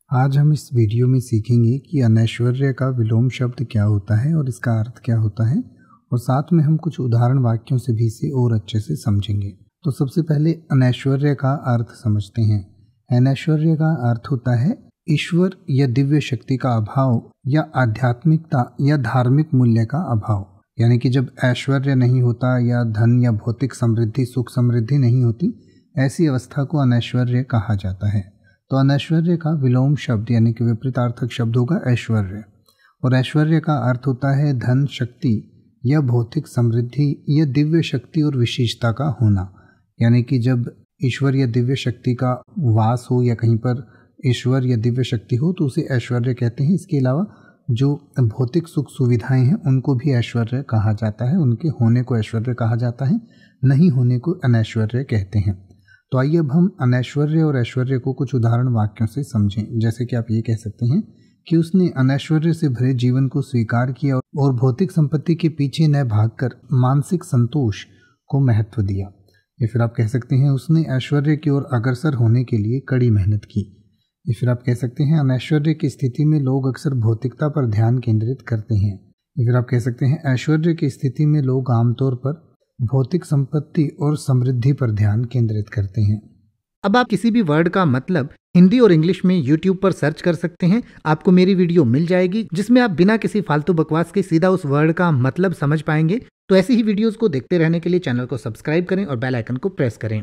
आज हम इस वीडियो में सीखेंगे कि अनैश्वर्य का विलोम शब्द क्या होता है और इसका अर्थ क्या होता है, और साथ में हम कुछ उदाहरण वाक्यों से भी इसे और अच्छे से समझेंगे। तो सबसे पहले अनैश्वर्य का अर्थ समझते हैं। अनैश्वर्य का अर्थ होता है ईश्वर या दिव्य शक्ति का अभाव या आध्यात्मिकता या धार्मिक मूल्य का अभाव। यानी कि जब ऐश्वर्य नहीं होता या धन या भौतिक समृद्धि, सुख समृद्धि नहीं होती, ऐसी अवस्था को अनैश्वर्य कहा जाता है। तो अनैश्वर्य का विलोम शब्द यानी कि विपरीतार्थक शब्द होगा ऐश्वर्य, और ऐश्वर्य का अर्थ होता है धन, शक्ति या भौतिक समृद्धि या दिव्य शक्ति और विशेषता का होना। यानी कि जब ईश्वर या दिव्य शक्ति का वास हो या कहीं पर ईश्वर या दिव्य शक्ति हो तो उसे ऐश्वर्य कहते हैं। इसके अलावा जो भौतिक सुख सुविधाएं हैं उनको भी ऐश्वर्य कहा जाता है, उनके होने को ऐश्वर्य कहा जाता है, नहीं होने को अनैश्वर्य कहते हैं। तो आइए अब हम अनैश्वर्य और ऐश्वर्य को कुछ उदाहरण वाक्यों से समझें। जैसे कि आप ये कह सकते हैं कि उसने अनैश्वर्य से भरे जीवन को स्वीकार किया और भौतिक संपत्ति के पीछे न भागकर मानसिक संतोष को महत्व दिया। या फिर आप कह सकते हैं उसने ऐश्वर्य की ओर अग्रसर होने के लिए कड़ी मेहनत की। या फिर आप कह सकते हैं अनैश्वर्य की स्थिति में लोग अक्सर भौतिकता पर ध्यान केंद्रित करते हैं। या फिर आप कह सकते हैं ऐश्वर्य की स्थिति में लोग आमतौर पर भौतिक संपत्ति और समृद्धि पर ध्यान केंद्रित करते हैं। अब आप किसी भी वर्ड का मतलब हिंदी और इंग्लिश में YouTube पर सर्च कर सकते हैं। आपको मेरी वीडियो मिल जाएगी जिसमें आप बिना किसी फालतू बकवास के सीधा उस वर्ड का मतलब समझ पाएंगे। तो ऐसी ही वीडियोस को देखते रहने के लिए चैनल को सब्सक्राइब करें और बेल आइकन को प्रेस करें।